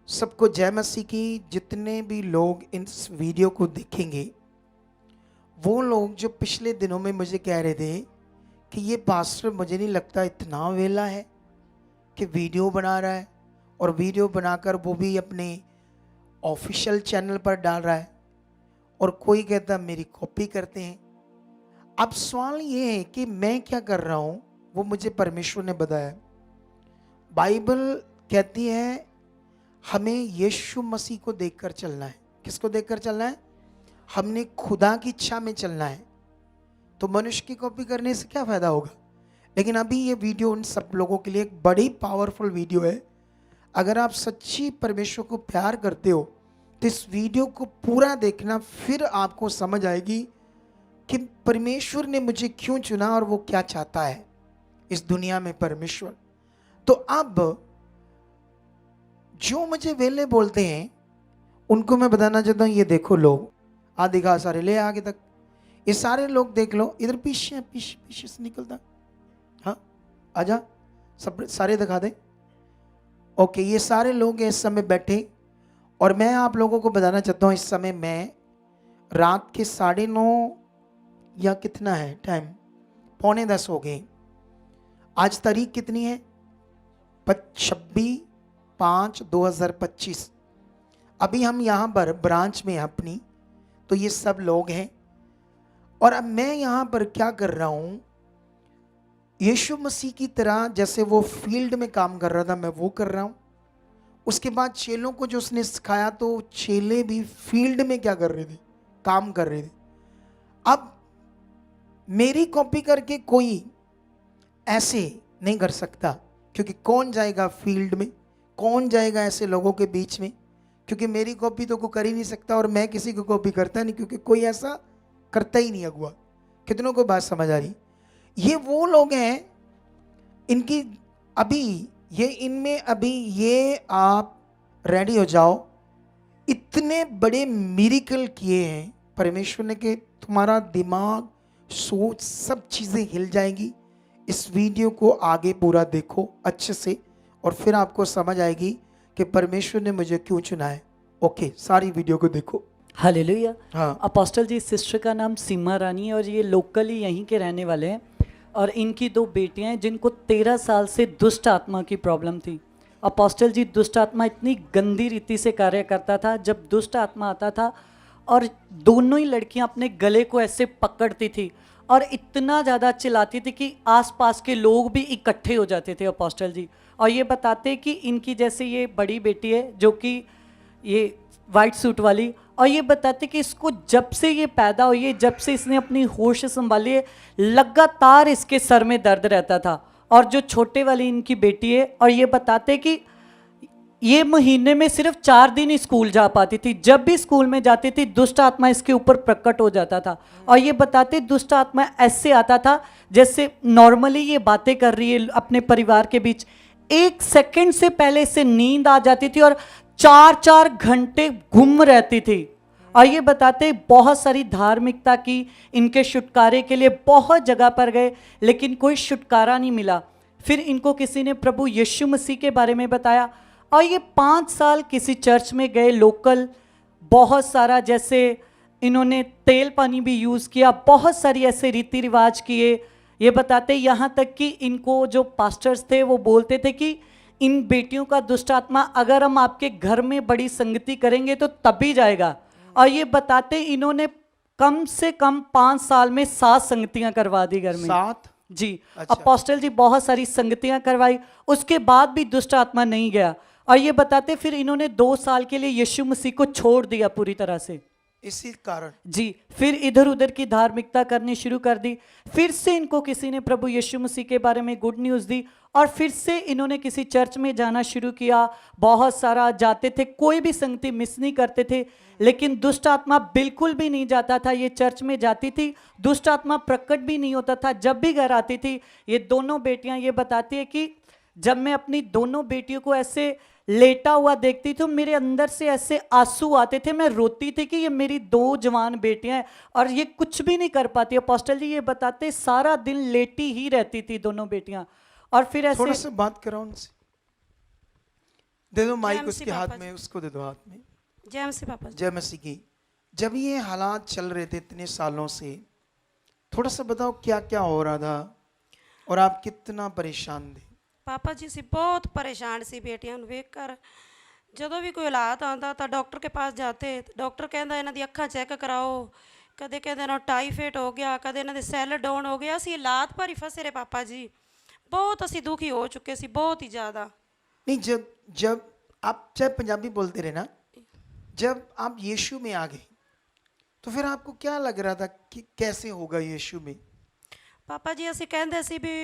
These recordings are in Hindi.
सबको जय मसीह की। जितने भी लोग इस वीडियो को देखेंगे, वो लोग जो पिछले दिनों में मुझे कह रहे थे कि ये पास्टर मुझे नहीं लगता इतना वेला है कि वीडियो बना रहा है, और वीडियो बनाकर वो भी अपने ऑफिशियल चैनल पर डाल रहा है, और कोई कहता मेरी कॉपी करते हैं। अब सवाल ये है कि मैं क्या कर रहा हूँ, वो मुझे परमेश्वर ने बताया। बाइबल कहती है हमें यीशु मसीह को देखकर चलना है। किसको देखकर चलना है? हमने खुदा की इच्छा में चलना है। तो मनुष्य की कॉपी करने से क्या फायदा होगा? लेकिन अभी ये वीडियो उन सब लोगों के लिए एक बड़ी पावरफुल वीडियो है। अगर आप सच्ची परमेश्वर को प्यार करते हो तो इस वीडियो को पूरा देखना, फिर आपको समझ आएगी कि परमेश्वर ने मुझे क्यों चुना और वो क्या चाहता है इस दुनिया में परमेश्वर। तो अब जो मुझे वेले बोलते हैं उनको मैं बताना चाहता हूँ, ये देखो लोग, आ दिखा सारे, ले आगे तक, ये सारे लोग देख लो। इधर पीछे पीछे पीछे से निकलता, हाँ आजा, सब सारे दिखा दे। ओके, ये सारे लोग इस समय बैठे, और मैं आप लोगों को बताना चाहता हूँ, इस समय मैं रात के 9:30 या कितना है टाइम, 9:45 हो गए। आज तारीख कितनी है? 26/5/2025। अभी हम यहाँ पर ब्रांच में हैं अपनी, तो ये सब लोग हैं। और अब मैं यहाँ पर क्या कर रहा हूँ, यीशु मसीह की तरह जैसे वो फील्ड में काम कर रहा था, मैं वो कर रहा हूँ। उसके बाद चेलों को जो उसने सिखाया, तो चेले भी फील्ड में क्या कर रहे थे? काम कर रहे थे। अब मेरी कॉपी करके कोई ऐसे नहीं कर सकता, क्योंकि कौन जाएगा फील्ड में, कौन जाएगा ऐसे लोगों के बीच में? क्योंकि मेरी कॉपी तो कोई कर ही नहीं सकता, और मैं किसी को कॉपी करता नहीं, क्योंकि कोई ऐसा करता ही नहीं। अगुआ, कितनों को बात समझ आ रही? ये वो लोग हैं, इनकी अभी ये इनमें अभी ये आप रेडी हो जाओ। इतने बड़े मिरेकल किए हैं परमेश्वर ने कि तुम्हारा दिमाग, सोच, सब चीज़ें हिल जाएंगी। इस वीडियो को आगे पूरा देखो अच्छे से, और फिर आपको समझ आएगी कि परमेश्वर ने मुझे क्यों चुना है। ओके, सारी वीडियो को देखो। हालेलुया। हाँ, अपोस्टल जी, सिस्टर का नाम सीमा रानी है और ये लोकली यहीं के रहने वाले हैं, और इनकी 2 बेटियां हैं जिनको 13 साल से दुष्ट आत्मा की प्रॉब्लम थी। अपोस्टल जी, दुष्ट आत्मा इतनी गंदी रीति से कार्य करता था। जब दुष्ट आत्मा आता था और दोनों ही लड़कियां अपने गले को ऐसे पकड़ती थी और इतना ज़्यादा चिल्लाती थी कि आसपास के लोग भी इकट्ठे हो जाते थे अपोस्टल जी। और ये बताते कि इनकी जैसे ये बड़ी बेटी है जो कि ये वाइट सूट वाली, और ये बताते कि इसको जब से ये पैदा हुई है, जब से इसने अपनी होश संभाली है, लगातार इसके सर में दर्द रहता था। और जो छोटे वाली इनकी बेटी है, और ये बताते कि ये महीने में सिर्फ 4 दिन ही स्कूल जा पाती थी। जब भी स्कूल में जाती थी दुष्ट आत्मा इसके ऊपर प्रकट हो जाता था। और ये बताते दुष्ट आत्मा ऐसे आता था जैसे नॉर्मली ये बातें कर रही है अपने परिवार के बीच, 1 सेकंड से पहले इसे नींद आ जाती थी और 4-4 घंटे गुम रहती थी। और ये बताते बहुत सारी धार्मिकता की, इनके छुटकारे के लिए बहुत जगह पर गए, लेकिन कोई छुटकारा नहीं मिला। फिर इनको किसी ने प्रभु यीशु मसीह के बारे में बताया, और ये 5 साल किसी चर्च में गए लोकल, बहुत सारा जैसे इन्होंने तेल पानी भी यूज़ किया, बहुत सारी ऐसे रीति रिवाज किए। ये बताते यहाँ तक कि इनको जो पास्टर्स थे वो बोलते थे कि इन बेटियों का दुष्ट आत्मा अगर हम आपके घर में बड़ी संगति करेंगे तो तभी जाएगा। और ये बताते इन्होंने कम से कम 5 साल में 7 संगतियां करवा दी घर में। 7? जी। अच्छा। अपोस्टल जी बहुत सारी संगतियां करवाई, उसके बाद भी दुष्ट आत्मा नहीं गया। और ये बताते फिर इन्होंने 2 साल के लिए यीशु मसीह को छोड़ दिया पूरी तरह से। इसी कारण जी। फिर इधर उधर की धार्मिकता करनी शुरू कर दी। फिर से इनको किसी ने प्रभु यीशु मसीह के बारे में गुड न्यूज़ दी, और फिर से इन्होंने किसी चर्च में जाना शुरू किया। बहुत सारा जाते थे, कोई भी संगति मिस नहीं करते थे, लेकिन दुष्ट आत्मा बिल्कुल भी नहीं जाता था। ये चर्च में जाती थी, दुष्ट आत्मा प्रकट भी नहीं होता था। जब भी घर आती थी, ये दोनों बेटियां ये बताती है कि जब मैं अपनी दोनों बेटियों को ऐसे लेटा हुआ देखती थी, मेरे अंदर से ऐसे आंसू आते थे, मैं रोती थी कि ये मेरी 2 जवान बेटियां हैं और ये कुछ भी नहीं कर पाती। अपोस्टल जी ये बताते सारा दिन लेटी ही रहती थी दोनों बेटियां। और फिर ऐसे थोड़ा सा बात कराओ उनसे। दे दो माइक जय उसके मसीह हाथ पापा में, उसको दे दो हाथ में। जय मसीह पापा जी। जय मसीह की। जब ये हालात चल रहे थे इतने सालों से, थोड़ा सा बताओ क्या क्या हो रहा था और आप कितना परेशान थे? पापा जी ਅਸੀਂ ਬਹੁਤ ਪਰੇਸ਼ਾਨ ਸੀ ਬੇਟੀਆਂ ਨੂੰ ਵੇਖ ਕਰ। ਜਦੋਂ ਵੀ ਕੋਈ ਹਾਲਾਤ ਆਉਂਦਾ ਤਾਂ ਡਾਕਟਰ ਕੇ ਪਾਸ ਜਾਤੇ, ਡਾਕਟਰ ਕਹਿੰਦਾ ਇਹਨਾਂ ਦੀ ਅੱਖਾਂ ਚੈੱਕ ਕਰਾਓ, ਕਦੇ ਕਹਿੰਦੇ ਇਹਨਾਂ ਨੂੰ ਟਾਈਫਾਇਡ ਹੋ ਗਿਆ, ਕਦੇ ਇਹਨਾਂ ਦੇ ਸੈੱਲ ਡਾਊਨ ਹੋ ਗਿਆ। ਅਸੀਂ ਹਾਲਾਤ ਪਰ ਹੀ ਫਸੇ ਰਹੇ ਪਾਪਾ ਜੀ, ਬਹੁਤ ਅਸੀਂ ਦੁਖੀ ਹੋ ਚੁੱਕੇ ਸੀ, ਬਹੁਤ ਹੀ ਜ਼ਿਆਦਾ। नहीं, जब जब आप चाहे पंजाबी बोलते रहे ना, जब आप यीशु में आ गए तो फिर आपको क्या लग रहा था कि कैसे होगा यीशु में? ਪਾਪਾ ਜੀ ਅਸੀਂ ਕਹਿੰਦੇ ਸੀ ਵੀ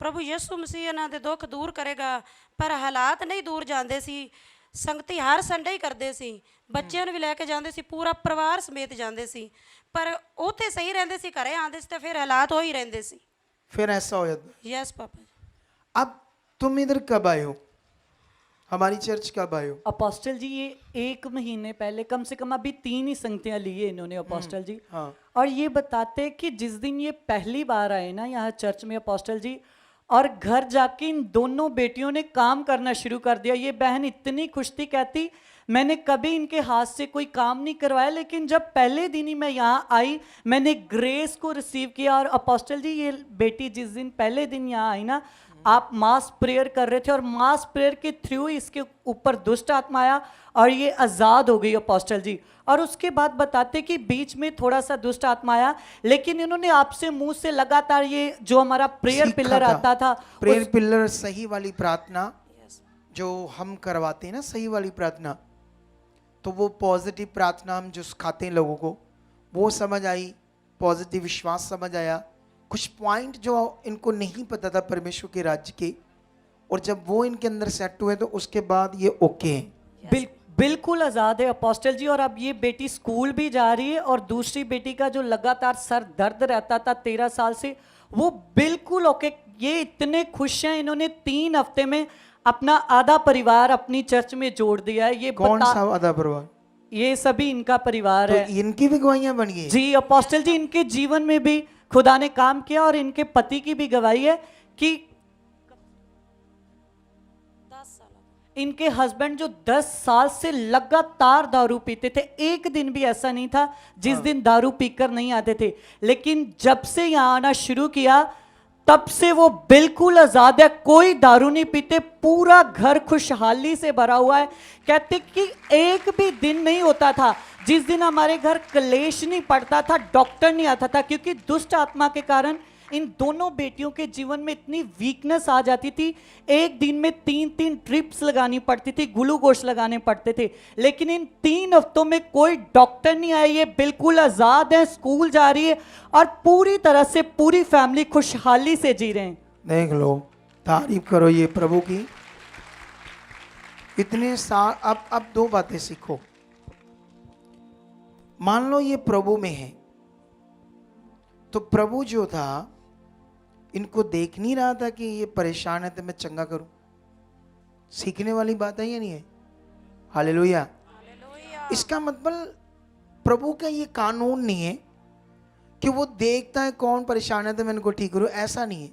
ਪ੍ਰਭੂ ਯਿਸੂ ਮਸੀਹ ਇਹਨਾਂ ਦੇ ਦੁੱਖ ਦੂਰ ਕਰੇਗਾ, ਪਰ ਹਾਲਾਤ ਨਹੀਂ ਦੂਰ ਜਾਂਦੇ ਸੀ। ਸੰਗਤੀ ਹਰ ਸੰਡੇ ਹੀ ਕਰਦੇ ਸੀ, ਬੱਚਿਆਂ ਨੂੰ ਵੀ ਲੈ ਕੇ ਜਾਂਦੇ ਸੀ, ਪੂਰਾ ਪਰਿਵਾਰ ਸਮੇਤ ਜਾਂਦੇ ਸੀ, ਪਰ ਉੱਥੇ ਸਹੀ ਰਹਿੰਦੇ ਸੀ, ਘਰੇ ਆਉਂਦੇ ਸੀ ਤਾਂ ਫਿਰ ਹਾਲਾਤ ਹੋ ਹੀ ਰਹਿੰਦੇ ਸੀ। फिर ऐसा हो जाता। ਯੈਸ ਪਾਪਾ ਜੀ। अब तुम इधर कब आए हो? हमारी चर्च कब आए हो? अपोस्टल जी ये 1 महीने पहले, कम से कम अभी 3 ही संगतियां ली है इन्होंने अपोस्टल जी। हाँ। और ये बताते हैं कि जिस दिन ये पहली बार आए ना यहाँ चर्च में अपोस्टल जी, और घर जाके इन दोनों बेटियों ने काम करना शुरू कर दिया। ये बहन इतनी खुश थी, कहती मैंने कभी इनके हाथ से कोई काम नहीं करवाया, लेकिन जब पहले दिन ही मैं यहाँ आई मैंने ग्रेस को रिसीव किया। और अपोस्टल जी ये बेटी जिस दिन पहले दिन यहाँ आई ना, आप मास प्रेयर कर रहे थे और मास प्रेयर के थ्रू इसके ऊपर दुष्ट आत्मा आया और ये आज़ाद हो गई अपोस्टल जी। और उसके बाद बताते कि बीच में थोड़ा सा दुष्ट आत्मा आया, लेकिन इन्होंने आपसे मुंह से लगातार ये जो हमारा प्रेयर सीखा पिलर था। आता था, प्रेयर पिलर, सही वाली प्रार्थना जो हम करवाते हैं ना, सही वाली प्रार्थना, तो वो पॉजिटिव प्रार्थना हम जो सिखाते हैं लोगों को, वो समझ आई, पॉजिटिव विश्वास समझ आया। कुछ पॉइंट जो इनको नहीं पता था परमेश्वर के राज्य के, और जब वो इनके अंदर सेट हुए तो उसके बाद ये ओके हैं। बिल्कुल आज़ाद है अपोस्टल जी। और अब ये बेटी स्कूल भी जा रही है, और दूसरी बेटी का जो लगातार सर दर्द रहता था 13 साल से, वो बिल्कुल ओके। ये इतने खुश हैं, इन्होंने 3 हफ्ते में अपना आधा परिवार अपनी चर्च में जोड़ दिया है। ये कौन सा आधा परिवार? ये सभी इनका परिवार तो है इनकी भी गवाहियां बन गई जी अपोस्टल जी। इनके जीवन में भी खुदा ने काम किया, और इनके पति की भी गवाही है कि 10 साल इनके हस्बैंड जो 10 साल से लगातार दारू पीते थे, एक दिन भी ऐसा नहीं था जिस दिन दारू पीकर नहीं आते थे, लेकिन जब से यहाँ आना शुरू किया तब से वो बिल्कुल आजाद है, कोई दारू नहीं पीते, पूरा घर खुशहाली से भरा हुआ है। कहते कि एक भी दिन नहीं होता था जिस दिन हमारे घर क्लेश नहीं पड़ता था, डॉक्टर नहीं आता था, क्योंकि दुष्ट आत्मा के कारण इन दोनों बेटियों के जीवन में इतनी वीकनेस आ जाती थी। एक दिन में 3-3 ट्रिप्स लगानी पड़ती थी, ग्लूकोज लगाने पड़ते थे, लेकिन इन 3 हफ्तों में कोई डॉक्टर नहीं आया। ये बिल्कुल आज़ाद है, स्कूल जा रही है, और पूरी तरह से पूरी फैमिली खुशहाली से जी रहे हैं। देख लो, तारीफ करो ये प्रभु की। इतने साल, अब 2 बातें सीखो। मान लो ये प्रभु में है, तो प्रभु जो था इनको देख नहीं रहा था कि ये परेशान है तो मैं चंगा करूं। सीखने वाली बात है या नहीं है? हालेलुया। इसका मतलब प्रभु का ये कानून नहीं है कि वो देखता है कौन परेशान है तो मैं इनको ठीक करूं, ऐसा नहीं है,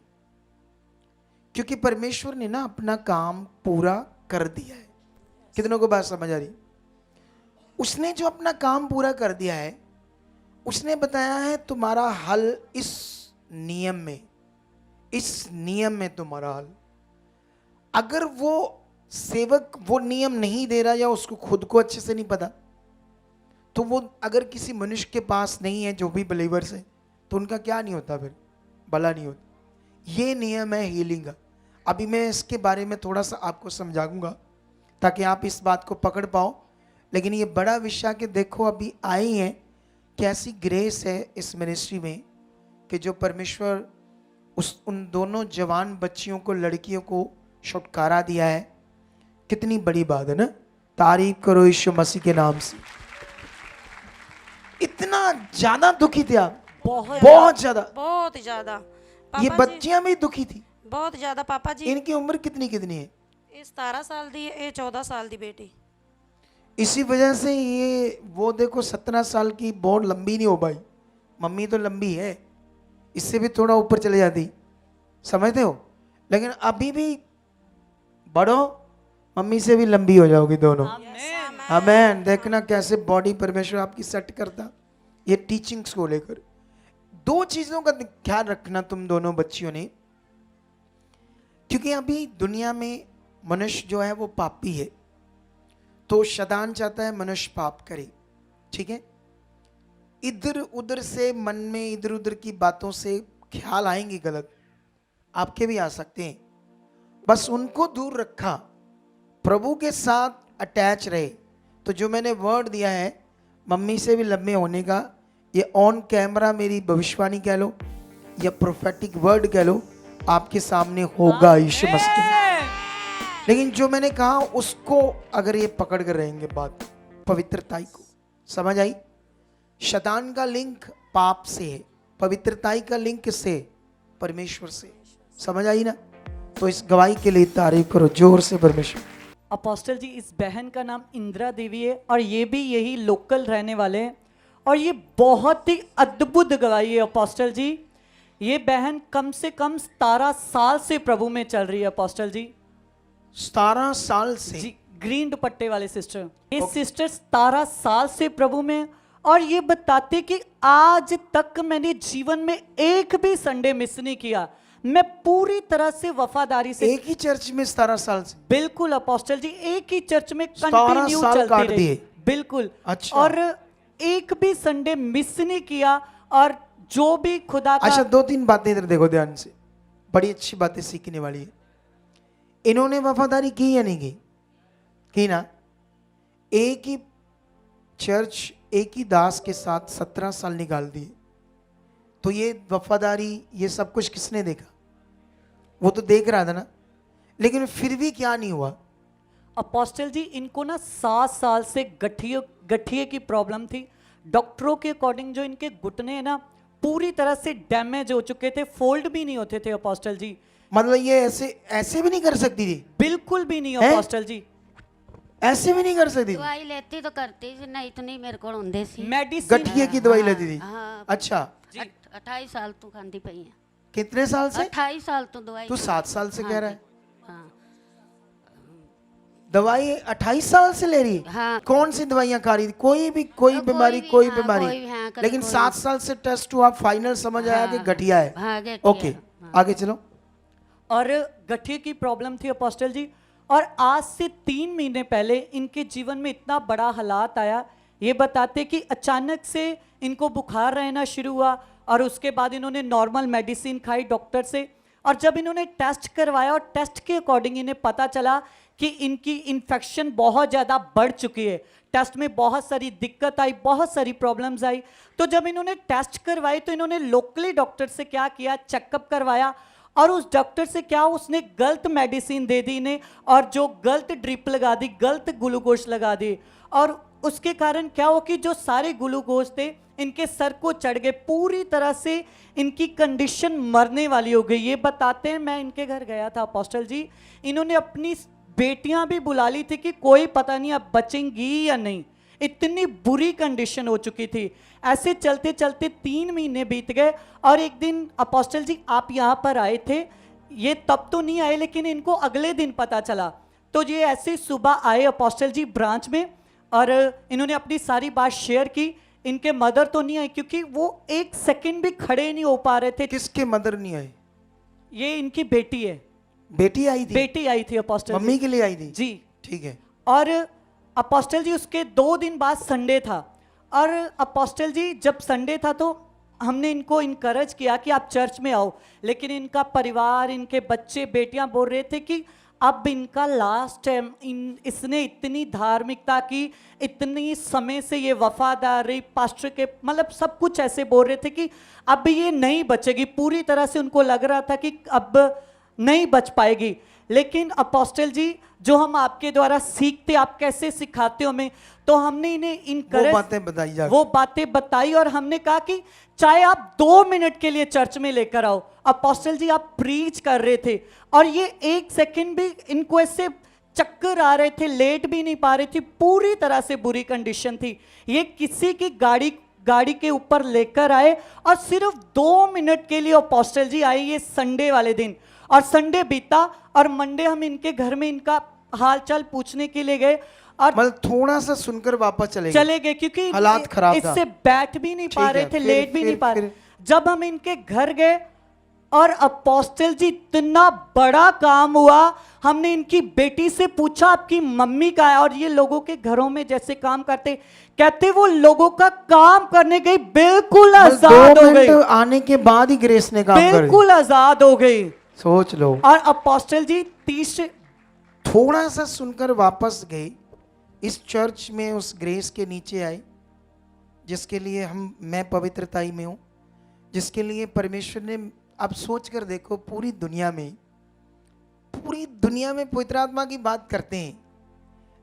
क्योंकि परमेश्वर ने ना अपना काम पूरा कर दिया है। कितनों को बात समझ आ रही? उसने जो अपना काम पूरा कर दिया है, उसने बताया है तुम्हारा हल इस नियम में, इस नियम में तुम्हारा हल। अगर वो सेवक वो नियम नहीं दे रहा या उसको खुद को अच्छे से नहीं पता, तो वो अगर किसी मनुष्य के पास नहीं है जो भी बिलीवर्स है, तो उनका क्या नहीं होता, फिर भला नहीं होता। ये नियम है हीलिंग का। अभी मैं इसके बारे में थोड़ा सा आपको समझाऊंगा ताकि आप इस बात को पकड़ पाओ। लेकिन ये बड़ा विषय कि देखो अभी आई है, कैसी ग्रेस है इस मिनिस्ट्री में कि जो परमेश्वर उन दोनों जवान बच्चियों को, लड़कियों को छुटकारा दिया है। कितनी बड़ी बात है ना। तारीफ करो यीशु मसीह के नाम से। इतना ज्यादा दुखी थे आप? बहुत ज्यादा, बहुत ज्यादा। ये पापा जी बच्चियां भी दुखी थी? बहुत ज्यादा पापा जी। इनकी उम्र कितनी कितनी है? ਇਹ 17 ਸਾਲ ਦੀ ਇਹ 14 ਸਾਲ ਦੀ बेटी। इसी वजह से ये वो देखो 17 साल की बहुत लंबी नहीं हो पाई। मम्मी तो लंबी है, इससे भी थोड़ा ऊपर चले जाती, समझते हो। लेकिन अभी भी बढ़ो, मम्मी से भी लंबी हो जाओगी दोनों। आमेन। आमेन। देखना कैसे बॉडी परमेश्वर आपकी सेट करता, ये टीचिंग्स को लेकर। दो चीजों का ख्याल रखना तुम दोनों बच्चियों ने, क्योंकि अभी दुनिया में मनुष्य जो है वो पापी है, तो शैतान चाहता है मनुष्य पाप करे, ठीक है। इधर उधर से मन में इधर उधर की बातों से ख्याल आएंगे गलत, आपके भी आ सकते हैं, बस उनको दूर रखा, प्रभु के साथ अटैच रहे। तो जो मैंने वर्ड दिया है मम्मी से भी लंबे होने का, ये ऑन कैमरा मेरी भविष्यवाणी कह लो या प्रोफेटिक वर्ड कह लो, आपके सामने होगा यीशु मसीह। लेकिन जो मैंने कहा उसको अगर ये पकड़ कर रहेंगे बात, पवित्रताई को, समझ आई। शैतान का लिंक पाप से है, पवित्रताई का लिंक किससे? परमेश्वर से, समझ आई ना। तो इस गवाही के लिए तारीफ करो जोर से परमेश्वर। अपोस्टल जी, इस बहन का नाम इंदिरा देवी है और ये भी यही लोकल रहने वाले हैं, और ये बहुत ही अद्भुत गवाही है अपोस्टल जी। ये बहन कम से कम 17 साल से प्रभु में चल रही है अपोस्टल जी। 17 साल से जी, ग्रीन दुपट्टे वाले सिस्टर, ये सिस्टर 17 साल से प्रभु में, और ये बताते कि आज तक मैंने जीवन में एक भी संडे मिस नहीं किया, मैं पूरी तरह से वफादारी से। एक ही चर्च में 17 साल से? बिल्कुल अपोस्टल जी, एक ही चर्च में 17 कंटिन्यू साल चलती काट रही। दिए। बिल्कुल। अच्छा। और एक भी संडे मिस नहीं किया, और जो भी खुदा का। अच्छा, 2-3 बातें इधर देखो ध्यान से, बड़ी अच्छी बातें सीखने वाली है। इन्होंने वफादारी की या नहीं की? की ना। एक ही चर्च एक ही दास के साथ 17 साल निकाल दिए, तो ये वफादारी ये सब कुछ किसने देखा? वो तो देख रहा था ना, लेकिन फिर भी क्या नहीं हुआ? अपोस्टल जी, इनको ना 7 साल से गठिए की प्रॉब्लम थी। डॉक्टरों के अकॉर्डिंग जो इनके घुटने हैं ना पूरी तरह से डैमेज हो चुके थे, फोल्ड भी नहीं होते थे अपोस्टल जी। मतलब ये ऐसे भी नहीं कर सकती थी? बिल्कुल भी नहीं हैं? अपोस्टल जी, ऐसे भी नहीं कर सकती थी? दवाई लेती तो करती सी, नहीं तो नहीं मेरे को होंदे सी। मेडिसिन। गठिए की दवाई लेती थी? हाँ, अच्छा, 28 साल तो खांदी पई है। कितने साल से? 28 साल तो दवाई। तू 7 साल से कह रहा है? हाँ दवाई 28 साल से ले रही है? हाँ। कौन सी दवाइयां खा रही थी? कोई बीमारी, कोई हाँ, बीमारी, कोई भी, हाँ, कभी लेकिन कोई 7 साल से टेस्ट हुआ, फाइनल समझ आया कि गठिया है। हाँ, गठिया, ओके, हाँ। आगे चलो। और गठिए की प्रॉब्लम थी अपोस्टल जी, और आज से 3 महीने पहले इनके जीवन में इतना बड़ा हालात आया। ये बताते कि अचानक से इनको बुखार रहना शुरू हुआ, और उसके बाद इन्होंने नॉर्मल मेडिसिन खाई डॉक्टर से, और जब इन्होंने टेस्ट करवाया और टेस्ट के अकॉर्डिंग इन्हें पता चला कि इनकी इन्फेक्शन बहुत ज़्यादा बढ़ चुकी है। टेस्ट में बहुत सारी दिक्कत आई, बहुत सारी प्रॉब्लम्स आई। तो जब इन्होंने टेस्ट करवाई तो इन्होंने लोकली डॉक्टर से क्या किया, चेकअप करवाया, और उस डॉक्टर से क्या उसने गलत मेडिसिन दे दी इन्हें, और जो गलत ड्रिप लगा दी, गलत ग्लूकोज लगा दी, और उसके कारण क्या हो कि जो सारे ग्लूकोज थे इनके सर को चढ़ गए, पूरी तरह से इनकी कंडीशन मरने वाली हो गई। ये बताते हैं मैं इनके घर गया था अपोस्टल जी, इन्होंने अपनी बेटियां भी बुला ली थी कि कोई पता नहीं अब बचेंगी या नहीं, इतनी बुरी कंडीशन हो चुकी थी। ऐसे चलते चलते 3 महीने बीत गए, और एक दिन अपोस्टल जी आप यहाँ पर आए थे, ये तब तो नहीं आए लेकिन इनको अगले दिन पता चला। तो ये ऐसे सुबह आए अपोस्टल जी ब्रांच में, और इन्होंने अपनी सारी बात शेयर की। इनके मदर तो नहीं आई क्योंकि वो 1 सेकंड भी खड़े नहीं हो पा रहे थे। किसके मदर नहीं आई? ये इनकी बेटी है। बेटी आई थी? बेटी आई थी अपोस्टल मम्मी के लिए आई थी? जी, ठीक है। और अपोस्टल जी उसके 2 दिन बाद संडे था, और अपोस्टल जी जब संडे था तो हमने इनको इनकरेज किया कि आप चर्च में आओ, लेकिन इनका परिवार, इनके बच्चे बेटियां बोल रहे थे कि अब इनका लास्ट है। इसने इतनी धार्मिकता की, इतनी समय से ये वफादारी पास्टर के, मतलब सब कुछ ऐसे बोल रहे थे कि अब ये नहीं बचेगी, पूरी तरह से उनको लग रहा था कि अब नहीं बच पाएगी। लेकिन अपोस्टल जी जो हम आपके द्वारा सीखते, आप कैसे सिखाते हो हमें, तो हमने इन्हें इनकरेज, वो बातें बताई, और हमने कहा कि चाहे आप 2 मिनट के लिए चर्च में लेकर आओ। अपोस्टल जी आप प्रीच कर रहे थे, और ये 1 सेकंड भी इनको ऐसे चक्कर आ रहे थे, लेट भी नहीं पा रही थी, पूरी तरह से बुरी कंडीशन थी। ये किसी की गाड़ी के ऊपर लेकर आए, और सिर्फ 2 मिनट के लिए अपोस्टल जी आए, ये संडे वाले दिन, और संडे बीता, और मंडे हम इनके घर में इनका हालचाल पूछने के लिए गए और मतलब थोड़ा सा सुनकर वापस चले गए। क्योंकि हालात खराब था। इससे बैठ भी नहीं पा ठीक रहे है, थे, फिर- लेट भी फिर- नहीं पा रहे। फिर- जब हम इनके घर गए और अपोस्टल जी इतना बड़ा काम हुआ, हमने इनकी बेटी से पूछा आपकी मम्मी कहाँ है, और ये लोगों के घरों में जैसे काम करते, कहते वो लोगों का काम करने गई, बिल्कुल मतलब आजाद 2 हो गई, मिनट आने के बाद ही ग्रेस ने काम कर दिया। बिल्कुल आजाद हो गई। सोच लो। और अपोस्टल जी तीसरे थोड़ा सा सुनकर वापस गए, इस चर्च में उस ग्रेस के नीचे आए जिसके लिए मैं पवित्रताई में हूं, जिसके लिए परमेश्वर ने, अब सोच कर देखो, पूरी दुनिया में पवित्र आत्मा की बात करते हैं,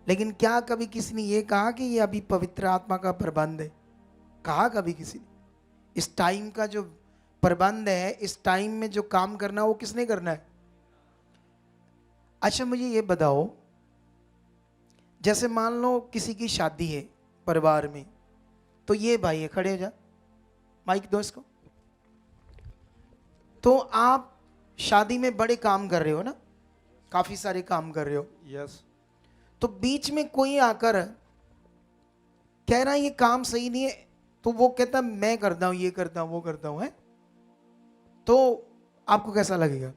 लेकिन क्या कभी किसी ने ये कहा कि ये अभी पवित्र आत्मा का प्रबंध है? कहा कभी किसी ने? इस टाइम का जो प्रबंध है, इस टाइम में जो काम करना, वो किसने करना है? अच्छा मुझे ये बताओ, जैसे मान लो किसी की शादी है परिवार में, तो ये भाई है, खड़े हो जा, माइक दो इसको। तो आप शादी में बड़े काम कर रहे हो ना, काफी सारे काम कर रहे हो। यस। तो बीच में कोई आकर कह रहा है ये काम सही नहीं है, तो वो कहता मैं करता हूं, ये करता हूं, वो करता हूं, है, तो आपको कैसा लगेगा?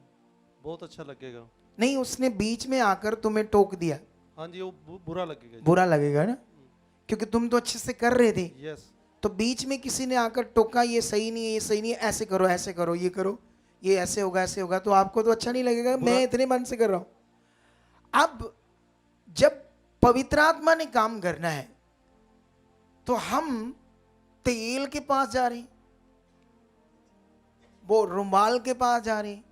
बहुत अच्छा लगेगा। नहीं, उसने बीच में आकर तुम्हें टोक दिया, हाँ जी, वो बुरा लगेगा जी। बुरा लगेगा ना, क्योंकि तुम तो अच्छे से कर रहे थे। यस। तो बीच में किसी ने आकर टोका, ये सही नहीं है, ये सही नहीं है, ऐसे करो, ऐसे करो, ये करो, ये ऐसे होगा, ऐसे होगा, तो आपको तो अच्छा नहीं लगेगा, मैं इतने मन से कर रहा हूं। अब जब पवित्र आत्मा ने काम करना है, तो हम तेल के पास जा रहे हैं, वो रुमाल के पास जा रहे हैं,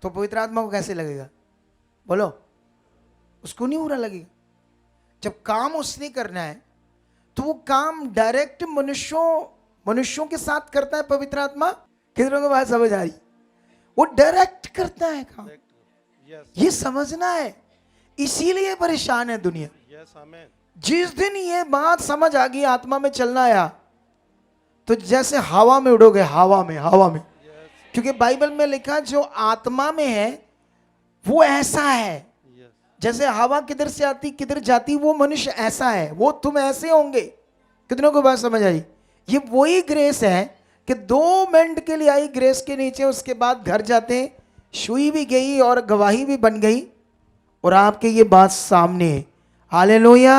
तो पवित्र आत्मा को कैसे लगेगा? बोलो, उसको नहीं बुरा लगेगा? जब काम उसने करना है, तो वो काम डायरेक्ट मनुष्यों के साथ करता है पवित्र आत्मा। कितनों को बात समझ आ रही? वो डायरेक्ट करता है काम, यस। ये समझना है। इसीलिए परेशान है दुनिया। यस, आमीन। जिस दिन ये बात समझ आ गई, आत्मा में चलना आया, तो जैसे हवा में उड़ोगे, हवा में। क्योंकि बाइबल में लिखा जो आत्मा में है वो ऐसा है, यस। जैसे हवा किधर से आती किधर जाती, वो मनुष्य ऐसा है, वो तुम ऐसे होंगे। कितनों को बात समझ आई? ये वही ग्रेस है कि 2 मिनट के लिए आई ग्रेस के नीचे, उसके बाद घर जाते हैं, सुई भी गई और गवाही भी बन गई, और आपके ये बात सामने है। हालेलुया।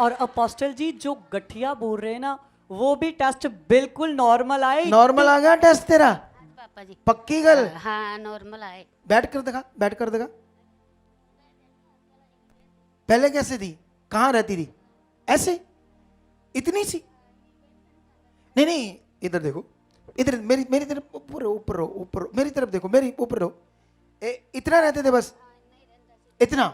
और अपोस्टल जी जो गठिया बोल रहे हैं ना, वो भी टेस्ट बिल्कुल नॉर्मल आए। नॉर्मल आ गया टेस्ट तेरा? पापा जी पक्की गल? हाँ नॉर्मल आए। बैठ कर दिखा। पहले कैसे थी? कहां रहती थी? ऐसे इतनी सी? नहीं, इधर देखो, इधर मेरी तरफ, ऊपर रहो, मेरी तरफ देखो, मेरी ऊपर रहो। इतना रहते थे बस, इतना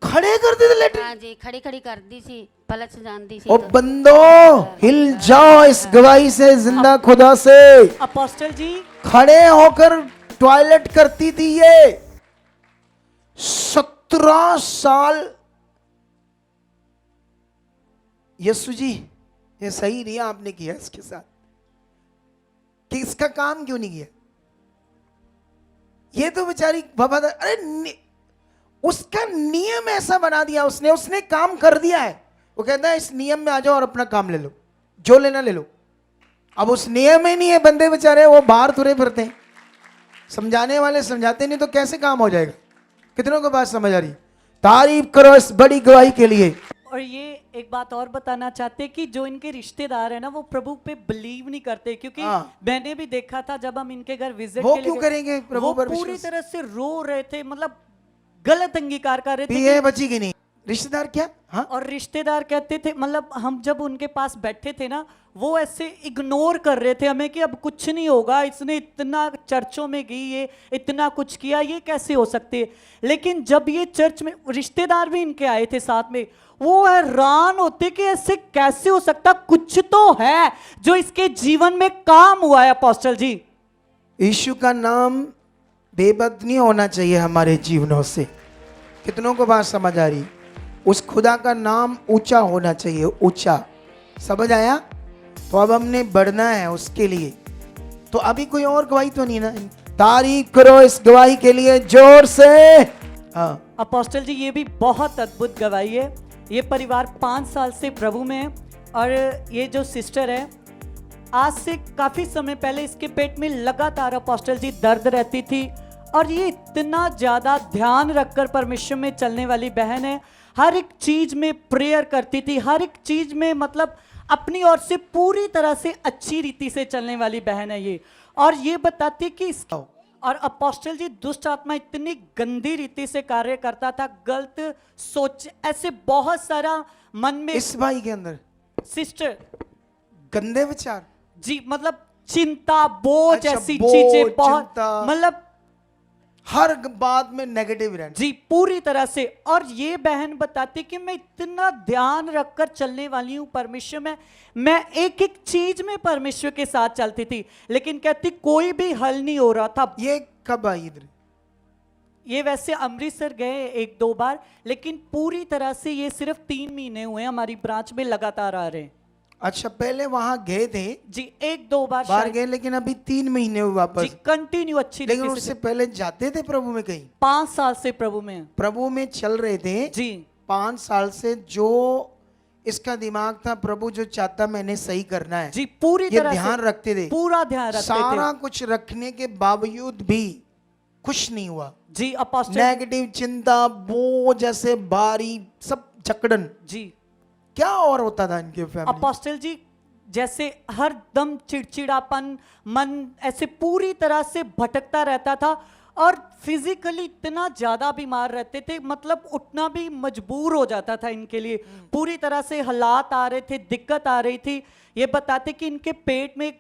खड़े करते थे लेटर? हाँ जी, खड़ी खड़ी कर दी सी, पलट से जान दी सी। ओ बंदो, हिल जाओ इस गवाही से, जिंदा खुदा से। अपोस्टल जी खड़े होकर टॉयलेट करती थी ये 17 साल। यीशु जी, ये सही नहीं आपने किया इसके साथ, कि इसका काम क्यों नहीं किया? ये तो बेचारी वफादार, अरे उसका नियम ऐसा बना दिया उसने काम कर दिया है। वो कहता है इस नियम में आ जाओ और अपना काम ले लो, जो लेना ले लो। अब उस नियम में नहीं है, बंदे बेचारे वो बाहर तुरे फिरते हैं, समझाने वाले समझाते नहीं, तो कैसे काम हो जाएगा? कितनों को बात समझ आ रही? तारीफ करो इस बड़ी गवाही के लिए। और ये एक बात और बताना चाहते कि जो इनके रिश्तेदार है ना, वो प्रभु पे बिलीव नहीं करते, क्योंकि हाँ। मैंने भी देखा था जब हम इनके घर विजिट वो के लिए क्यों गए, करेंगे प्रभु वो पर पूरी विश्वास? तरह से रो रहे थे, मतलब गलत अंगीकार कर रहे थे ये बची कि नहीं? रिश्तेदार क्या? हाँ, और रिश्तेदार कहते थे, मतलब हम जब उनके पास बैठे थे ना, वो ऐसे इग्नोर कर रहे थे हमें कि अब कुछ नहीं होगा, इसने इतना चर्चों में गई, ये इतना कुछ किया, ये कैसे हो सकते है। लेकिन जब ये चर्च में रिश्तेदार भी इनके आए थे साथ में, वो हैरान होते कि ऐसे कैसे हो सकता, कुछ तो है जो इसके जीवन में काम हुआ है। अपोस्टल जी, यीशु का नाम बेबद नहीं होना चाहिए हमारे जीवनों से। कितनों को बात समझ आ रही? उस खुदा का नाम ऊंचा होना चाहिए, ऊंचा। समझ आया? तो अब हमने बढ़ना है उसके लिए। तो अभी कोई और गवाही तो नहीं ना? तारीफ करो इस गवाही के लिए जोर से। हाँ अपोस्टल जी ये भी बहुत अद्भुत गवाही है। ये परिवार 5 साल से प्रभु में है और ये जो सिस्टर है आज से काफी समय पहले इसके पेट में लगातार अपोस्टल जी दर्द रहती थी और ये इतना ज्यादा ध्यान रखकर परमेश्वर में चलने वाली बहन है। हर एक चीज में प्रेयर करती थी, हर एक चीज में मतलब अपनी ओर से पूरी तरह से अच्छी रीति से चलने वाली बहन है ये। और ये बताती कि और अपोस्टल जी दुष्ट आत्मा इतनी गंदी रीति से कार्य करता था, गलत सोच, ऐसे बहुत सारा मन में इस भाई के अंदर सिस्टर गंदे विचार जी, मतलब चिंता, बोझ, अच्छा, ऐसी बोझ, चीजें बहुत, चिंता। मतलब हर बात में नेगेटिव रहना। जी पूरी तरह से। और ये बहन बताती कि मैं इतना ध्यान रखकर चलने वाली हूं परमेश्वर में, मैं एक एक चीज में परमेश्वर के साथ चलती थी, लेकिन कहती कोई भी हल नहीं हो रहा था। ये कब आई इधर? ये वैसे अमृतसर गए 1-2 बार, लेकिन पूरी तरह से ये सिर्फ 3 महीने हुए हमारी ब्रांच में लगातार आ रहे हैं। अच्छा, पहले वहां गए थे जी 1-2 बार बाहर शायद। गए, लेकिन अभी 3 महीने हुए जी वापस। कंटिन्यू अच्छी लेकिन रीति उससे से पहले जाते थे प्रभु में कहीं? 5 साल से प्रभु में हैं। प्रभु में चल रहे थे जी 5 साल से। जो इसका दिमाग था प्रभु जो चाहता मैंने सही करना है, जी पूरी ये तरह ध्यान से रखते थे। पूरा ध्यान रखते सारा थे कुछ रखने के बावजूद भी कुछ नहीं हुआ। जी। अपोस्टल नेगेटिव चिंता, बोझ, जैसे भारी सब जकड़न, जी क्या और होता था इनके फैमिली? अपोस्टल जी जैसे हर दम चिड़चिड़ापन, मन ऐसे पूरी तरह से भटकता रहता था और फिजिकली इतना ज्यादा बीमार रहते थे, मतलब उठना भी मजबूर हो जाता था इनके लिए। पूरी तरह से हालात आ रहे थे, दिक्कत आ रही थी। ये बताते कि इनके पेट में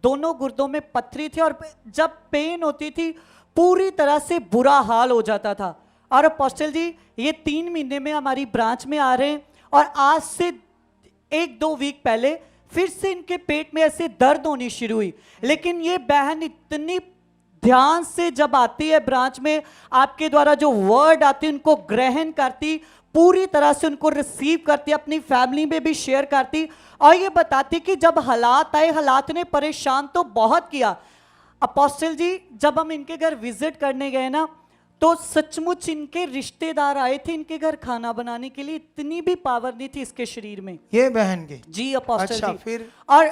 दोनों गुर्दों में पथरी थी और जब पेन होती थी पूरी तरह से बुरा हाल हो जाता था। और अपोस्टल जी ये 3 महीने में हमारी ब्रांच में आ रहे हैं और आज से 1-2 वीक पहले फिर से इनके पेट में ऐसे दर्द होनी शुरू हुई। लेकिन ये बहन इतनी ध्यान से जब आती है ब्रांच में, आपके द्वारा जो वर्ड आती है उनको ग्रहण करती, पूरी तरह से उनको रिसीव करती, अपनी फैमिली में भी शेयर करती। और ये बताती कि जब हालात आए, हालात ने परेशान तो बहुत किया। अपोस्टल जी जब हम इनके घर विजिट करने गए ना, तो सचमुच इनके रिश्तेदार आए थे इनके घर खाना बनाने के लिए, इतनी भी पावर नहीं थी इसके शरीर में। ये बहन के? जी अपोस्टल अच्छा, जी। फिर और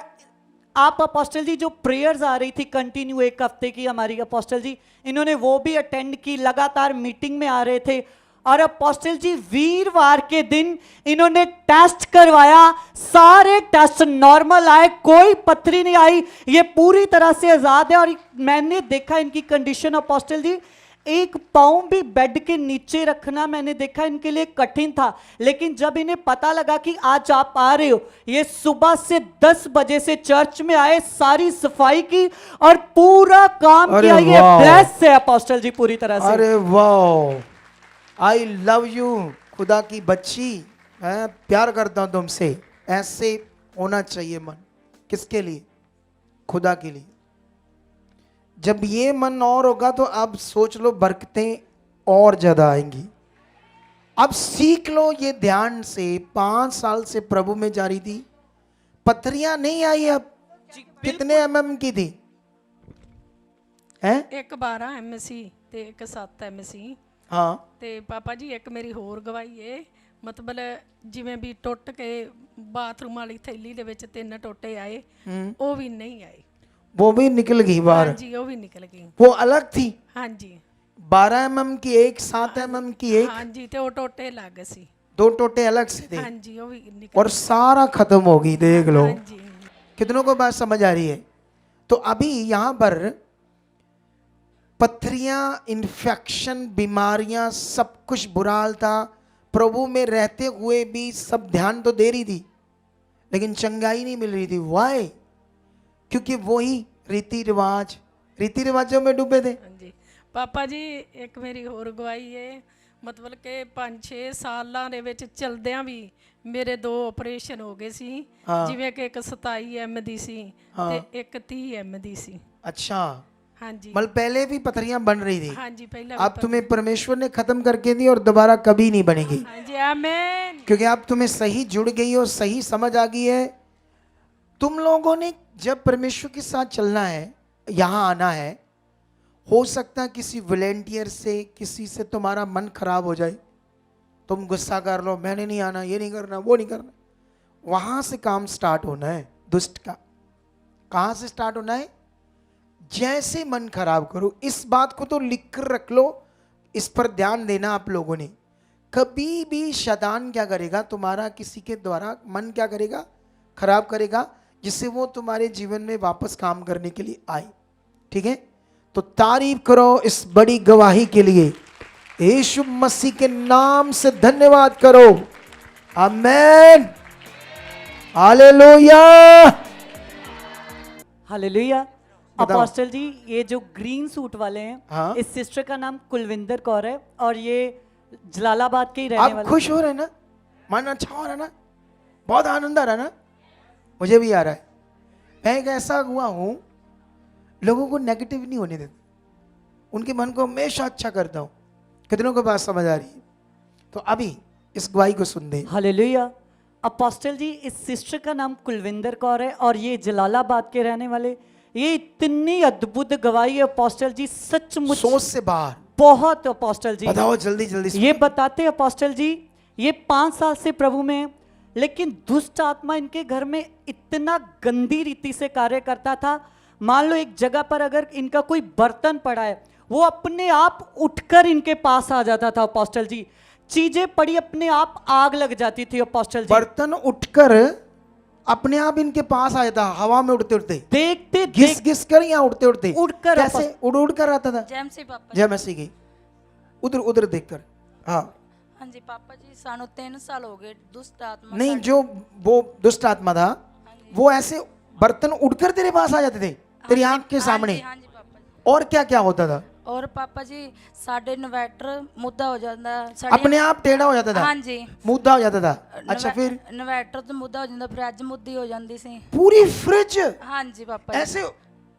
आप अपोस्टल जी जो प्रेयर्स आ रही थी कंटिन्यू 1 हफ्ते की हमारी, अपोस्टल जी इन्होंने वो भी अटेंड की, लगातार मीटिंग में आ रहे थे। और अपोस्टल जी वीरवार के दिन इन्होंने टेस्ट करवाया, सारे टेस्ट नॉर्मल आए, कोई पथरी नहीं आई, ये पूरी तरह से आजाद है। और मैंने देखा इनकी कंडीशन अपोस्टल जी, एक पाँव भी बेड के नीचे रखना मैंने देखा इनके लिए कठिन था। लेकिन जब इन्हें पता लगा कि आज आप आ रहे हो, ये सुबह से 10 बजे से चर्च में आए, सारी सफाई की और पूरा काम अरे किया। ये वाह। ब्लेस है अपोस्टल जी पूरी तरह से। अरे वाह, आई लव यू खुदा की बच्ची, मैं प्यार करता हूं तुमसे। ऐसे होना चाहिए मन। किसके लिए? खुदा के लिए। जब ये मन और होगा तो अब सोच लो बरकतें और ज्यादा आएंगी। अब सीख लो ये ध्यान से। 5 साल से प्रभु में जा रही थी, पथरियां नहीं आई। अब कितने mm की थी? हैं? ਇੱਕ 12 ਐਮਸੀ ਤੇ ਇੱਕ 7 ਐਮਸੀ। हाँ ਤੇ ਪਾਪਾ ਜੀ ਇੱਕ ਮੇਰੀ ਹੋਰ ਗਵਾਹੀ ਏ, ਮਤਲਬ ਜਿਵੇਂ ਵੀ ਟੁੱਟ ਕੇ ਬਾਥਰੂਮ ਵਾਲੀ ਥੈਲੀ ਦੇ ਵਿੱਚ 3 ਟੋਟੇ ਆਏ, ਉਹ ਵੀ ਨਹੀਂ ਆਏ। वो भी निकल गई बाहर। ਹਾਂਜੀ ਉਹ ਵੀ ਨਿਕਲ ਗਈ। वो अलग थी। ਹਾਂਜੀ 12 mm की एक, 7 mm की एक, ਹਾਂਜੀ ਤੇ ਉਹ ਟੋਟੇ ਲੱਗ ਸੀ। 2 टोटे अलग से थे ਹਾਂਜੀ ਉਹ ਵੀ ਨਿਕਲ और सारा खत्म हो गई। देख लो ਹਾਂਜੀ कितनों को बात समझ आ रही है? तो अभी यहाँ पर पथरियां, इन्फेक्शन, बीमारियां, सब कुछ बुरा हाल था। प्रभु में रहते हुए भी सब ध्यान तो दे रही थी, लेकिन चंगाई नहीं मिल रही थी। वाई? क्योंकि वही रीति रिवाजों में डूबे थे। ਹਾਂਜੀ ਪਾਪਾ ਜੀ ਇੱਕ ਮੇਰੀ ਹੋਰ ਗਵਾਹੀ ਏ, ਮਤਲਬ ਕਿ 5-6 ਸਾਲਾਂ ਦੇ ਵਿੱਚ ਚਲਦਿਆਂ ਵੀ ਮੇਰੇ 2 ਆਪਰੇਸ਼ਨ ਹੋ ਗਏ ਸੀ। ਜਿਵੇਂ ਕਿ ਇੱਕ 27 mm ਦੀ ਸੀ ਤੇ ਇੱਕ 30 mm ਦੀ ਸੀ। अच्छा, ਹਾਂਜੀ मतलब पहले भी पथरियां बन रही थी, ਹਾਂਜੀ ਪਹਿਲਾਂ अब तुम्हें परमेश्वर ने खत्म करके दी और दोबारा कभी नहीं बनेगी। ਹਾਂਜੀ ਆਮੇਨ। क्योंकि अब तुम्हें सही जुड़ गई हो, सही समझ आ गई है। तुम लोगों ने जब परमेश्वर के साथ चलना है, यहाँ आना है, हो सकता है किसी वॉलेंटियर से, किसी से तुम्हारा मन खराब हो जाए, तुम गुस्सा कर लो, मैंने नहीं आना, ये नहीं करना, वो नहीं करना। वहां से काम स्टार्ट होना है दुष्ट का। कहां से स्टार्ट होना है? जैसे मन खराब करो। इस बात को तो लिख कर रख लो, इस पर ध्यान देना आप लोगों ने। कभी भी शैतान क्या करेगा, तुम्हारा किसी के द्वारा मन क्या करेगा, खराब करेगा, जिससे वो तुम्हारे जीवन में वापस काम करने के लिए आए। ठीक है, तो तारीफ करो इस बड़ी गवाही के लिए। यीशु मसीह के नाम से धन्यवाद करो। आमेन, हालेलुया, हालेलुया। बताओ। अपोस्टल जी, ये जो ग्रीन सूट वाले हैं, हाँ। इस सिस्टर का नाम कुलविंदर कौर है और ये जलालाबाद के ही रहने आप वाले। खुश हो रहे हैं ना? मन अच्छा हो रहा है ना? बहुत आनंद आ रहा है ना? मुझे भी आ रहा है। मैं एक ऐसा हुआ हूं, लोगों को नेगेटिव नहीं होने देता, उनके मन को हमेशा अच्छा करता हूं। कितनों को बात समझ आ रही है? तो अभी इस गवाही को सुन दे। हालेलुया। अपोस्टल जी, इस सिस्टर का नाम कुलविंदर कौर है और ये जलालाबाद के रहने वाले। ये इतनी अद्भुत गवाही है अपोस्टल जी, सचमुच सोच से बाहर। बहुत। अपोस्टल जी बताओ जल्दी जल्दी से। ये बताते हैं अपोस्टल जी, ये 5 साल से प्रभु में है, लेकिन दुष्ट आत्मा इनके घर में इतना गंदी रीति से कार्य करता था। मान लो एक जगह पर अगर इनका कोई बर्तन पड़ा है, वो अपने आप उठकर इनके पास आ जाता था अपोस्टल जी। चीजें पड़ी अपने आप आग लग जाती थी अपोस्टल जी। बर्तन उठकर अपने आप इनके पास आया था, हवा में उड़ते उड़ते, देखते घिस घिस कर या उड़ते उड़ते, उड़कर कैसे उड़ उड़ कर आता था। ਜੈਮ ਸੀ ਪਾਪਾ जय मसीह की, उधर उधर देखकर। हाँ, ਹਾਂਜੀ ਪਾਪਾ ਜੀ ਸਾਨੂੰ 3 ਸਾਲ ਹੋ ਗਏ ਦੁਸ਼ਟ ਆਤਮਾ नहीं, जो वो दुष्ट आत्मा था, वो ऐसे बर्तन उड़कर तेरे पास आ जाते थे, तेरी आंख के सामने। ਹਾਂਜੀ ਪਾਪਾ ਜੀ और क्या क्या होता था? ਔਰ ਪਾਪਾ ਜੀ ਸਾਡੇ ਇਨਵਰਟਰ ਮੁੱਦਾ ਹੋ ਜਾਂਦਾ अपने आप टेढ़ा हो जाता था, ਹਾਂਜੀ मुद्दा हो जाता था। अच्छा, फिर ਇਨਵਰਟਰ ਤੋਂ ਮੁੱਦਾ ਹੋ ਜਾਂਦਾ, ਫ੍ਰਿਜ ਮੁੱਦੀ ਹੋ ਜਾਂਦੀ ਸੀ। पूरी फ्रिज ਹਾਂਜੀ ਪਾਪਾ ਜੀ ऐसे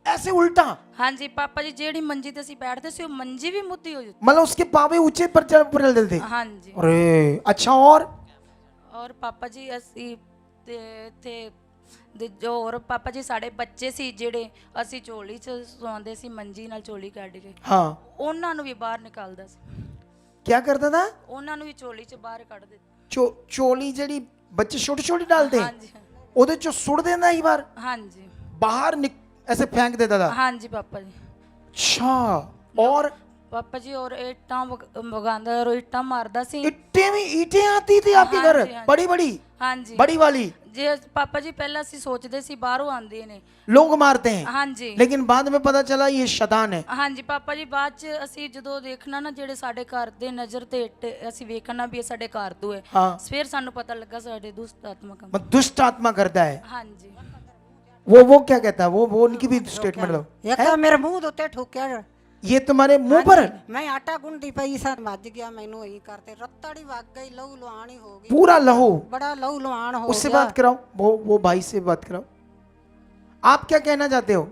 ऐसे उल्टा, ਹਾਂਜੀ ਪਾਪਾ ਜੀ ਜਿਹੜੀ ਮੰਜੀ ਤੇ ਅਸੀਂ ਬੈਠਦੇ ਸੀ ਉਹ ਮੰਜੀ ਵੀ ਮੁੱਦੀ ਹੋ ਜਾਂਦੀ। मतलब उसके पावे ऊंचे पर चल देते थे। ਹਾਂਜੀ अरे अच्छा, और ਔਰ ਪਾਪਾ ਜੀ ਅਸੀਂ ਤੇ ਜੋ ਹੋਰ ਪਾਪਾ ਜੀ ਸਾਡੇ ਬੱਚੇ ਸੀ ਜਿਹੜੇ ਅਸੀਂ ਝੋਲੀ 'ਚ ਸੌਂਦੇ ਸੀ, ਮੰਜੀ ਨਾਲ ਝੋਲੀ ਕੱਢ ਕੇ हाँ, ਉਹਨਾਂ ਨੂੰ ਵੀ ਬਾਹਰ ਨਿਕਾਲਦਾ ਸੀ। क्या करता था? ਉਹਨਾਂ ਨੂੰ ਵੀ ਝੋਲੀ 'ਚ ਬਾਹਰ ਕੱਢ ਦਿੱਤਾ। चोली जड़ी बच्चे छोटे छोटे डालते हैं, ਹਾਂਜੀ ओदे चो सुट देना ही बार ਹਾਂਜੀ बाहर ऐसे फेंक देता था। ਹਾਂਜੀ ਪਾਪਾ ਜੀ। अच्छा, और पापा जी और ईटा वगांदा और ईटा मारदा सी। इट्टे में ईंटें आती थी आपके घर, हाँ जी, हाँ बड़ी बड़ी हाँ जी बड़ी वाली। जे पापा जी पहला सी सोचते सी बाहरों आंदी ने, लोग मारते हैं, हाँ जी लेकिन बाद में पता चला ये शैतान है। हाँ जी पापा जी बाद च ਅਸੀਂ ਜਦੋਂ ਦੇਖਣਾ ਨਾ ਜਿਹੜੇ ਸਾਡੇ ਘਰ ਦੇ ਨਜ਼ਰ ਤੇ ਇੱਟ ਅਸੀਂ ਵੇਖਣਾ ਵੀ ਇਹ ਸਾਡੇ ਘਰ ਤੋਂ ਹੈ, हाँ, ਫਿਰ ਸਾਨੂੰ ਪਤਾ ਲੱਗਾ ਸਾਡੇ ਦੁਸ਼ਟ ਆਤਮਾ ਕੰਮ। दुष्ट आत्मा करता है। हाँ जी वो क्या कहता है? वो उनकी भी स्टेटमेंट लो। ਇੱਕ ਤਾਂ ਮੇਰੇ ਮੂੰਹ ਦੇ ਉੱਤੇ ਠੋਕਿਆ। ये तुम्हारे मुंह पर? ਮੈਂ ਆਟਾ ਗੁੰਦੀ ਪਈ ਸਾਂ, ਮੱਜ ਗਿਆ, ਮੈਨੂੰ ਇਹੀ ਕਰਤੇ ਰੱਤੜੀ ਵਗ ਗਈ, ਲਹੂ ਲੁਹਾਣੀ ਹੋ ਗਈ, पूरा लहू। ਬੜਾ ਲਹੂ ਲੁਹਾਣ ਹੋ उससे ਗਿਆ। बात कराओ, वो भाई से बात कराओ। आप क्या कहना चाहते हो?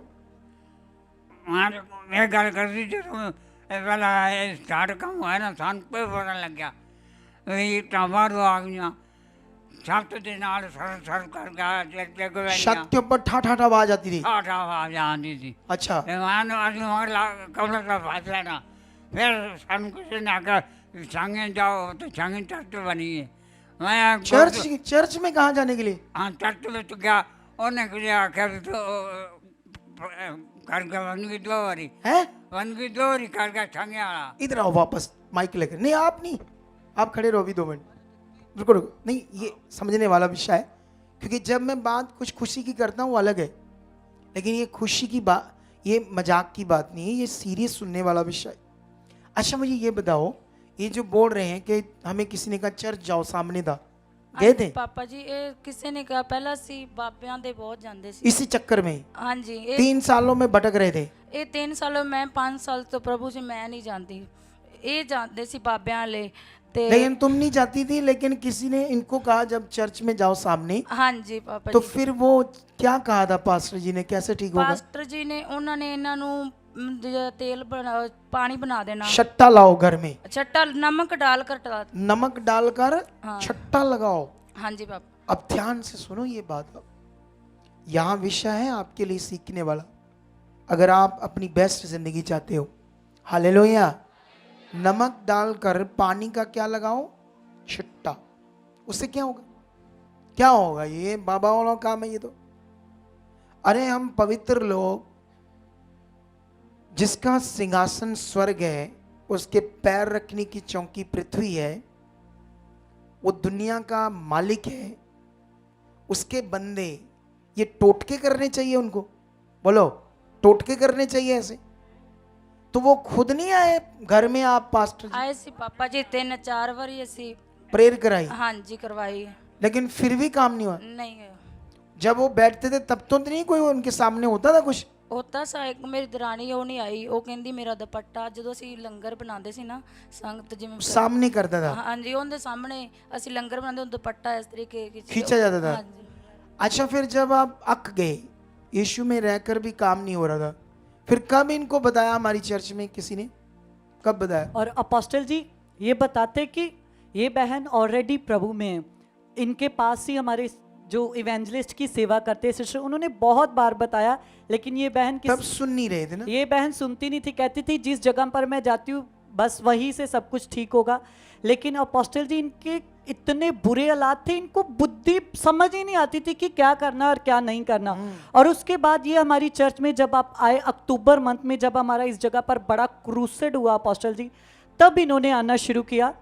मैं गल कर रही थी पहला स्टार्ट कम हुआ ना, सन पे पता लग गया टमाटो आ गई, छत के नाल सर सर कर गया, छत के ऊपर ठा ठा ठा आवाज आती थी। आवाज आती थी। अच्छा, कमरे का फास लेना, फिर सन किसी ने आकर संगे जाओ तो संगे चर्च बनी है। मैं चर्च में कहाँ जाने के लिए? हाँ चर्च में तो गया, उन्हें कुछ आखिर तो करके बन गई 2 बारी, है? बन गई 2 बारी करके संगे आया। इधर आओ वापस, माइक लेकर। नहीं, आप नहीं, आप खड़े रहो अभी 2 मिनट। रुको रुको, नहीं, ये समझने वाला विषय है, क्योंकि जब मैं बात कुछ खुशी की करता हूँ अलग है, लेकिन ये खुशी की बात, ये मजाक की बात नहीं है, ये सीरियस सुनने वाला विषय है। अच्छा, मुझे ये बताओ, ये जो बोल रहे हैं कि हमें किसी ने कहा चर्च जाओ, सामने था, गए थे? पापा जी ये किसी ने कहा पहला सी बाबियां दे बहुत जांदे सी। इसी चक्कर में हाँ जी 3 सालों में भटक रहे थे। ये 3 सालों मैं 5 साल तो प्रभु जी मैं नहीं जानती, ये जानते सी बाबियां ले ते। लेकिन तुम नहीं जाती थी, लेकिन किसी ने इनको कहा जब चर्च में जाओ सामने, हाँ जी पापा तो जी। फिर वो क्या कहा था पास्टर जी ने, कैसे ठीक होगा? पास्टर जी ने उन्होंने इन्हां नू तेल बना पानी बना देना, छट्टा लाओ घर में, छट्टा नमक डालकर नमक डालकर हाँ। छट्टा लगाओ। हाँ जी पापा। अब ध्यान से सुनो ये बात, यहाँ विषय है आपके लिए सीखने वाला। अगर आप अपनी बेस्ट जिंदगी चाहते हो, हालेलुया। नमक डालकर पानी का क्या लगाओ, छिट्टा। उससे क्या होगा, क्या होगा? ये बाबा वाला काम है ये तो। अरे हम पवित्र लोग, जिसका सिंहासन स्वर्ग है, उसके पैर रखने की चौकी पृथ्वी है, वो दुनिया का मालिक है, उसके बंदे ये टोटके करने चाहिए उनको? बोलो, टोटके करने चाहिए ऐसे? तो वो खुद नहीं आए घर में? आप पास्टर जी आए सी पापा जी 3-4 बारी ऐसी प्रेयर कराई, हाँ जी करवाई लेकिन फिर भी काम नहीं हुआ? नहीं है। जब वो बैठते थे तब तो नहीं कोई उनके सामने होता था कुछ? होता सा एक मेरी दरानी ਉਹ ਨਹੀਂ ਆਈ, ਉਹ ਕਹਿੰਦੀ ਮੇਰਾ ਦੁਪੱਟਾ, ਜਦੋਂ ਅਸੀਂ ਲੰਗਰ ਬਣਾਉਂਦੇ ਸੀ ਨਾ ਸੰਗਤ ਜਿਵੇਂ सामने करता था, ਹਾਂਜੀ ਉਹਦੇ ਸਾਹਮਣੇ ਅਸੀਂ ਲੰਗਰ ਬਣਾਉਂਦੇ ਉਹ ਦੁਪੱਟਾ ਇਸ ਤਰੀਕੇ खींचा जाता था। ਹਾਂਜੀ अच्छा, फिर जब आप अक गए, यीशु में रहकर भी काम नहीं हो रहा था, फिर कब इनको बताया हमारी चर्च में किसी ने? कब बताया? और अपोस्टल जी ये बताते कि ये बहन ऑलरेडी प्रभु में है, इनके पास ही हमारे जो इवेंजलिस्ट की सेवा करते हैं सिस्टर, उन्होंने बहुत बार बताया, लेकिन ये बहन तब सुन नहीं रहे थे ना? ये बहन सुनती नहीं थी, कहती थी जिस जगह पर मैं जाती हूँ बस वहीं से सब कुछ ठीक होगा। लेकिन अपोस्टल जी इनके इतने बुरे हालात थे, इनको बुद्धि समझ ही नहीं आती थी कि क्या करना और क्या नहीं करना। और उसके बाद ये हमारी चर्च में जब आप आए अक्टूबर मंथ में, जब हमारा इस जगह पर बड़ा क्रूसेड हुआ अपोस्टल जी, तब इन्होंने आना शुरू किया।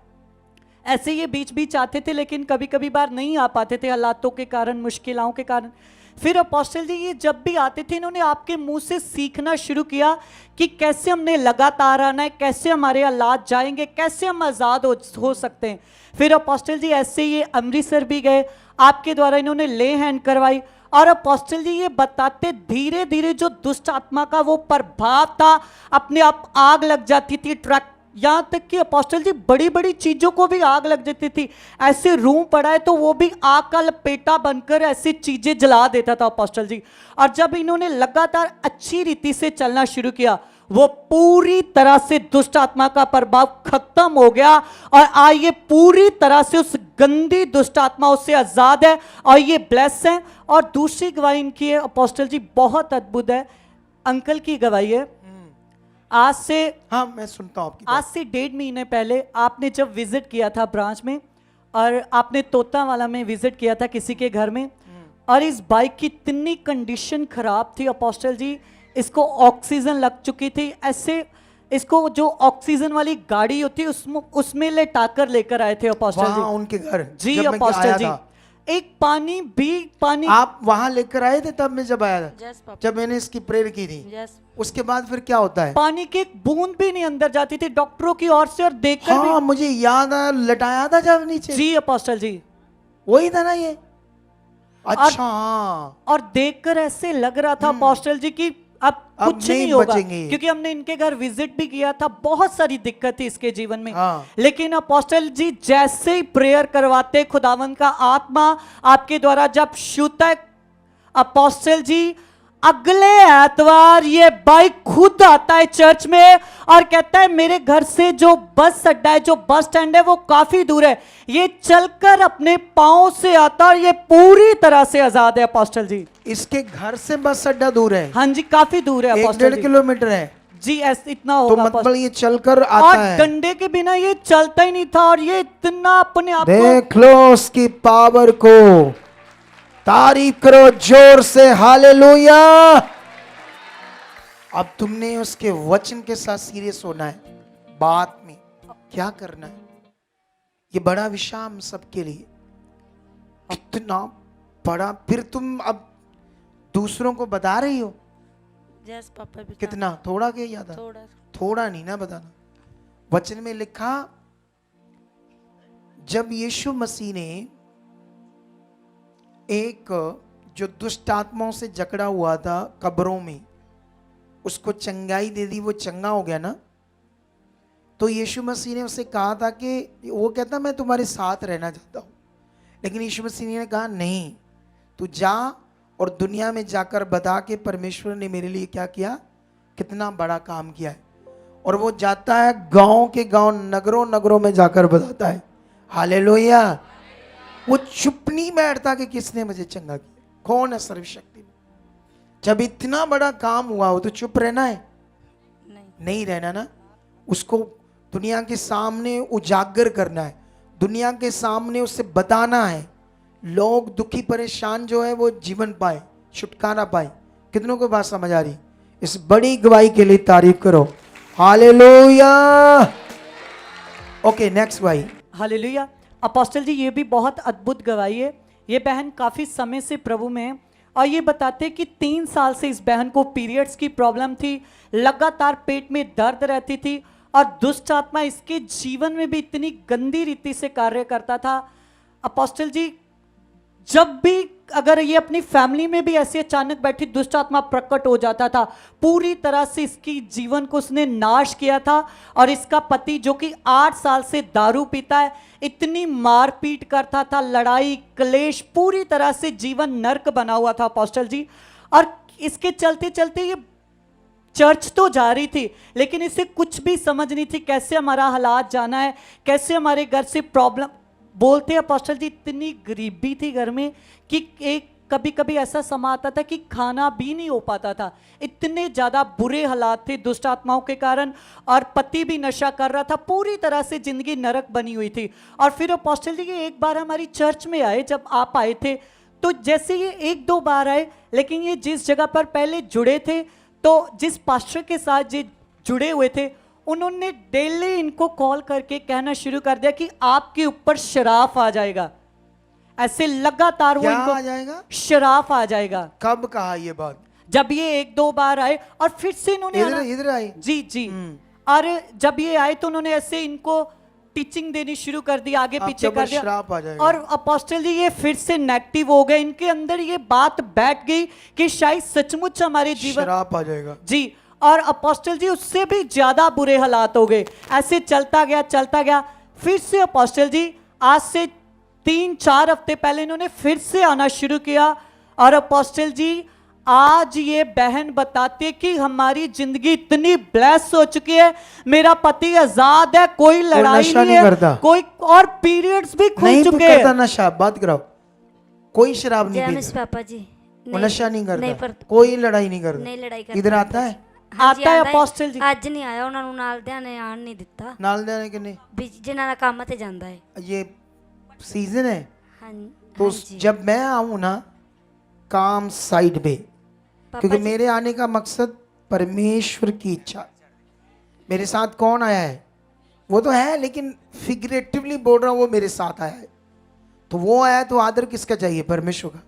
ऐसे ये बीच बीच आते थे, लेकिन कभी कभी बार नहीं आ पाते थे हालातों के कारण, मुश्किलों के कारण। फिर अपोस्टल जी ये जब भी आते थे, इन्होंने आपके मुंह से सीखना शुरू किया कि कैसे हमने लगातार आना है, कैसे हमारे हालात जाएंगे, कैसे हम आज़ाद हो सकते हैं। फिर अपोस्टल जी ऐसे ये अमृतसर भी गए, आपके द्वारा इन्होंने ले हैंड करवाई। और अपोस्टल जी ये बताते धीरे धीरे जो दुष्ट आत्मा का वो प्रभाव था, अपने आप आग लग जाती थी ट्रक, यहाँ तक कि अपोस्टल जी बड़ी बड़ी चीजों को भी आग लग जाती थी। ऐसे रूम पड़ा है तो वो भी आग का लपेटा बनकर ऐसी चीजें जला देता था अपोस्टल जी। और जब इन्होंने लगातार अच्छी रीति से चलना शुरू किया, वो पूरी तरह से दुष्ट आत्मा का प्रभाव खत्म हो गया और आज ये पूरी तरह से उस गंदी दुष्ट आत्माओं से आजाद है और ये ब्लेस है। और दूसरी गवाही इनकी है अपोस्टल जी, बहुत अद्भुत है। अंकल की गवाही है, आज से हाँ मैं सुनता हूँ आपकी आज से 1.5 महीने पहले आपने जब विजिट किया था ब्रांच में, और आपने तोतावाला में विजिट किया था किसी के घर में, और इस बाइक की इतनी कंडीशन खराब थी अपोस्टल जी, इसको ऑक्सीजन लग चुकी थी। ऐसे इसको जो ऑक्सीजन वाली गाड़ी होती है उसमें लेटाकर लेकर आए थे अपोस्टल वहाँ जी। उनके घर जी जब मैं अपोस्टल आया जी, था। एक पानी आप वहां लेकर आए थे तब मैं जब आया था, यस पापा जब मैंने इसकी प्रेयर की थी। यस उसके बाद फिर क्या होता है? पानी की एक बूंद भी नहीं अंदर जाती थी डॉक्टरों की ओर से, और देखकर हाँ मुझे याद आया, लटाया था जब नीचे, जी अपोस्टल जी वही था ना ये? अच्छा हाँ, और देखकर ऐसे लग रहा था अपोस्टल जी कि अब कुछ नहीं नहीं होगा, बचेंगे। क्योंकि हमने इनके घर विजिट भी किया था, बहुत सारी दिक्कत थी इसके जीवन में। हाँ। लेकिन अपोस्टल जी जैसे ही प्रेयर करवाते, खुदावन का आत्मा आपके द्वारा जब छूता है अपोस्टल जी, अगले एतवार ये बाइक खुद आता है चर्च में और कहता है मेरे घर से जो बस अड्डा है, जो बस स्टैंड है वो काफी दूर है, ये चलकर अपने पांव से आता और ये पूरी तरह से आजाद है अपोस्टल जी। इसके घर से बस अड्डा दूर है? हाँ जी काफी दूर है अपोस्टल 1.5 जी। किलोमीटर है जी ऐसे इतना तो होगा मतलब अपोस्टल। ये चलकर आता और है। डंडे के बिना ये चलता ही नहीं था, और ये इतना अपने आप को, देख लो उसकी पावर को, तारीफ करो जोर से, हालेलुया। अब तुमने उसके वचन के साथ सीरियस होना है, बात में क्या करना है। ये बड़ा विषय हम सबके लिए, इतना बड़ा। फिर तुम अब दूसरों को बता रही हो? यस पापा भी कितना? थोड़ा के ज्यादा? थोड़ा थोड़ा नहीं ना बताना। वचन में लिखा, जब यीशु मसीह ने एक जो दुष्ट आत्माओं से जकड़ा हुआ था कब्रों में, उसको चंगाई दे दी, वो चंगा हो गया ना, तो यीशु मसीह ने उसे कहा था कि वो कहता मैं तुम्हारे साथ रहना चाहता हूँ, लेकिन यीशु मसीह ने कहा नहीं, तू जा और दुनिया में जाकर बता के परमेश्वर ने मेरे लिए क्या किया, कितना बड़ा काम किया है। और वो जाता है गांव के गांव, नगरों नगरों में जाकर बताता है, हालेलुया। वो चुप नहीं बैठता कि किसने मुझे चंगा किया, कौन है सर्वशक्ति में। जब इतना बड़ा काम हुआ हो तो चुप रहना है? नहीं नहीं रहना ना। उसको दुनिया के सामने उजागर करना है, दुनिया के सामने उसे बताना है, लोग दुखी परेशान जो है वो जीवन पाए, छुटकारा पाए। कितनों को बात समझ आ रही? इस बड़ी गवाही के लिए तारीफ करो। हालेलुया। ओके, नेक्स्ट गवाही। हालेलुया। अपोस्टल जी, ये भी बहुत अद्भुत गवाही है। ये बहन काफ़ी समय से प्रभु में है और ये बताते कि 3 साल से इस बहन को पीरियड्स की प्रॉब्लम थी, लगातार पेट में दर्द रहती थी और दुष्ट आत्मा इसके जीवन में भी इतनी गंदी रीति से कार्य करता था। अपोस्टल जी, जब भी अगर ये अपनी फैमिली में भी ऐसे अचानक बैठी दुष्ट आत्मा प्रकट हो जाता था, पूरी तरह से इसकी जीवन को उसने नाश किया था। और इसका पति जो कि 8 साल से दारू पीता है, इतनी मारपीट करता था, लड़ाई क्लेश, पूरी तरह से जीवन नर्क बना हुआ था अपोस्टल जी। और इसके चलते चलते ये चर्च तो जा रही थी, लेकिन इसे कुछ भी समझ नहीं थी कैसे हमारा हालात जाना है, कैसे हमारे घर से प्रॉब्लम। बोलते अपोस्टल जी, इतनी गरीबी थी घर में कि एक कभी कभी ऐसा समा आता था कि खाना भी नहीं हो पाता था। इतने ज़्यादा बुरे हालात थे दुष्ट आत्माओं के कारण, और पति भी नशा कर रहा था, पूरी तरह से जिंदगी नरक बनी हुई थी। और फिर अपोस्टल जी ये एक बार हमारी चर्च में आए, जब आप आए थे तो जैसे ये 1-2 बार आए, लेकिन ये जिस जगह पर पहले जुड़े थे, तो जिस पास्टर के साथ ये जुड़े हुए थे, उन्होंने डेली इनको कॉल करके कहना शुरू कर दिया कि आपके ऊपर शराफ आ जाएगा। ऐसे लगातार वो क्या इनको आ जाएगा? शराफ आ जाएगा। कब कहा ये बात? जब ये 1-2 बार आए और फिर से इन्होंने इधर आई। जी जी। और जब ये आए तो उन्होंने ऐसे इनको टीचिंग देनी शुरू कर दी, आगे पीछे कर दिया। श्राप आ जाएगा। और अपोस्टल जी ये फिर से नेगेटिव हो गए, इनके अंदर ये बात बैठ गई कि शायद सचमुच हमारे जीवन श्राप आ जाएगा जी। और अपोस्टल जी उससे भी ज्यादा बुरे हालात हो गए। ऐसे चलता गया। फिर से अपोस्टल जी आज से 3-4 हफ्ते पहले इन्होंने फिर से आना शुरू किया। और अपोस्टल जी आज ये बहन बताती कि हमारी जिंदगी इतनी ब्लेस हो चुकी है, मेरा पति आजाद है, कोई लड़ाई नहीं है, कोई और पीरियड्स भी खुल चुके हैं। करता नशा, बात कराओ। कोई शराब नहीं जैमिस पीता, पापा जी वो नशा नहीं नहीं करता, कोई लड़ाई नहीं नहीं लड़ाई करता। करता। इधर आता है? ਹਾਂਜੀ, आता है ਆਉਂਦਾ ਅਪੋਸਟਲ ਜੀ। ਅੱਜ ਨਹੀਂ ਆਇਆ, ਉਹਨਾਂ ਨੂੰ ਨਾਲਦਿਆਂ ਨੇ ਆਣ ਨਹੀਂ ਦਿੱਤਾ, नाल देने के नहीं? ਵੀ ਜਿਨ੍ਹਾਂ ਦਾ ਕੰਮ ਤੇ ਜਾਂਦਾ ਹੈ। ये सीजन है, ਹਾਂਜੀ तो ਹਾਂਜੀ। जब मैं आऊं ना काम साइड पे, पापा क्योंकि जी, मेरे आने का मकसद परमेश्वर की इच्छा। मेरे साथ कौन आया है? वो तो है, लेकिन फिगरेटिवली बोल रहा हूँ, वो मेरे साथ आया है। तो वो आया तो आदर किसका चाहिए? परमेश्वर का।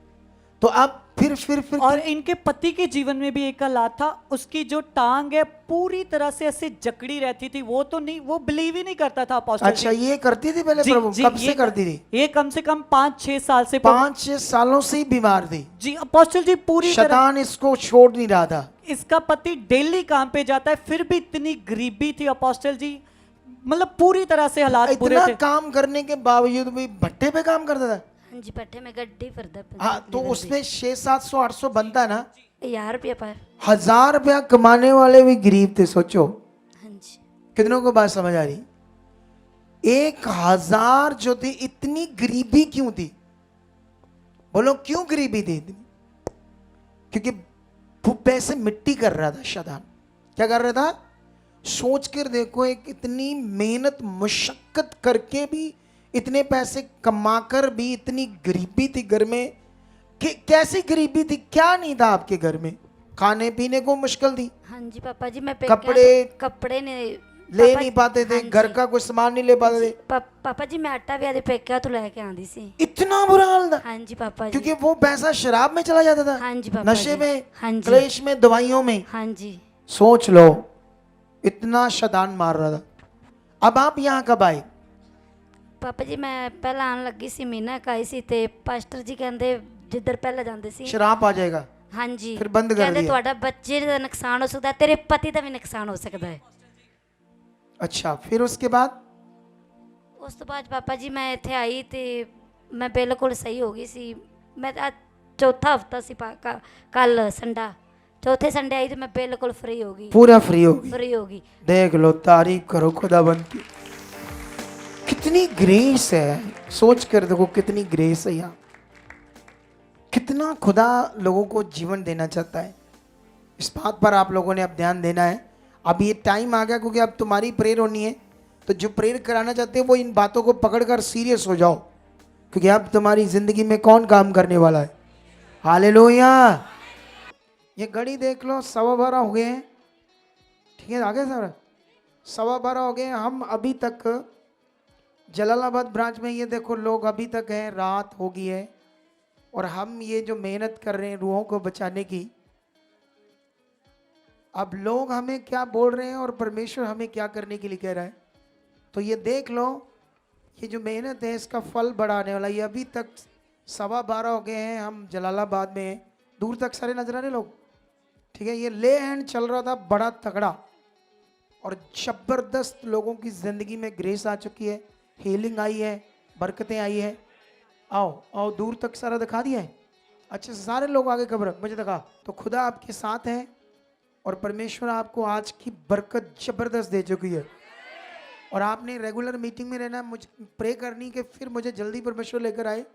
तो अब फिर और इनके पति के जीवन में भी एक हालात था, उसकी जो टांग है पूरी तरह से ऐसे जकड़ी रहती थी। वो तो नहीं, वो बिलीव ही नहीं करता था अपोस्टल अच्छा, जी। ये करती थी पहले प्रभु? कब से करती थी? ये कम से कम 5-6 साल से 5-6 सालों से ही बीमार थी जी अपोस्टल जी। पूरी तरह शैतान इसको छोड़ नहीं रहा था। इसका पति डेली काम पे जाता है, फिर भी इतनी गरीबी थी अपोस्टल जी, मतलब पूरी तरह से हालात बुरे इतना थे। काम करने के बावजूद भी भट्टे पे काम करता था। ਹਾਂਜੀ ਪੱਠੇ में गड्डी फिरदा हाँ, तो उसमें 600-700-800 बनता है ना। 1000 रुपया पर। 1000 रुपया कमाने वाले भी गरीब थे। सोचो ਹਾਂਜੀ कितनों को बात समझ आ रही? 1000 जो थी, इतनी गरीबी क्यों थी? बोलो क्यों गरीबी थी इतनी? क्योंकि भुप्पे से मिट्टी कर रहा था शैतान। क्या कर रहा था? सोच कर देखो, एक इतनी मेहनत मुशक्कत करके भी, इतने पैसे कमाकर भी इतनी गरीबी थी घर में। कि कैसी गरीबी थी? क्या नहीं था आपके घर में? खाने पीने को मुश्किल थी, ਹਾਂਜੀ पापा जी, मैं कपड़े ने ले नहीं पाते थे, घर का कोई सामान नहीं ले पाते थे। पापा जी मैं आटा भी आदे पेकिया तो लेके आंदी सी। इतना बुरा हाल था? ਹਾਂਜੀ पापा जी। क्योंकि वो पैसा शराब में चला जाता था, ਹਾਂਜੀ पापा नशे जी। में, ਹਾਂਜੀ क्लेश में, दवाइयों में। ਹਾਂਜੀ सोच लो, इतना शैतान मार रहा था। अब आप यहाँ कब आए? पापा जी मैं पहला आन लगी सी, महीना का आई सी, ते पास्टर जी कहंदे जिधर पहले जांदे सी शराब आ जाएगा, ਹਾਂਜੀ फिर बंद कर कहंदे दिया। ਤੁਹਾਡਾ ਬੱਚੇ ਦਾ ਨੁਕਸਾਨ ਹੋ ਸਕਦਾ ਹੈ, तेरे पति ਦਾ ਵੀ ਨੁਕਸਾਨ ਹੋ ਸਕਦਾ ਹੈ। अच्छा, फिर उसके बाद? ਉਸ ਤੋਂ ਬਾਅਦ ਪਾਪਾ ਜੀ ਮੈਂ ਇੱਥੇ ਆਈ ਤੇ ਮੈਂ ਬਿਲਕੁਲ ਸਹੀ ਹੋ ਗਈ ਸੀ। ਮੈਂ ਅੱਜ ਚੌਥਾ ਹਫਤਾ ਸੀ, ਕੱਲ ਸੰਡਾ, चौथे संडे आई तो मैं बिल्कुल फ्री हो गई, पूरा फ्री हो गई। फ्री हो गई। देख लो, तारीफ करो खुदाबंद की। कितनी ग्रेस है, सोच कर देखो कितनी ग्रेस है यहाँ। कितना खुदा लोगों को जीवन देना चाहता है। इस बात पर आप लोगों ने अब ध्यान देना है। अब ये टाइम आ गया क्योंकि अब तुम्हारी प्रेयर होनी है, तो जो प्रेयर कराना चाहते हो वो इन बातों को पकड़कर सीरियस हो जाओ, क्योंकि अब तुम्हारी जिंदगी में कौन काम करने वाला है। हालेलुया। ये घड़ी देख लो, 12:15 हो गए हैं, ठीक है, आगे सर 12:15 हो गए हैं। हम अभी तक जलालाबाद ब्रांच में, ये देखो लोग अभी तक हैं, रात हो गई है और हम ये जो मेहनत कर रहे हैं रूहों को बचाने की, अब लोग हमें क्या बोल रहे हैं और परमेश्वर हमें क्या करने के लिए कह रहा है, तो ये देख लो, ये जो मेहनत है इसका फल बड़ा आने वाला है। ये अभी तक 12:15 हो गए हैं, हम जलालाबाद में हैं, दूर तक सारे नजर आ रहे लोग, ठीक है। ये ले हैंड चल रहा था बड़ा तगड़ा और जबरदस्त, लोगों की जिंदगी में ग्रेस आ चुकी है, हीलिंग आई है, बरकतें आई है। आओ आओ, दूर तक सारा दिखा दिया है, अच्छे से सारे लोग आगे खबर मुझे दिखा। तो खुदा आपके साथ है और परमेश्वर आपको आज की बरकत जबरदस्त दे चुकी है और आपने रेगुलर मीटिंग में रहना, मुझे प्रे करनी कि फिर मुझे जल्दी परमेश्वर लेकर आए।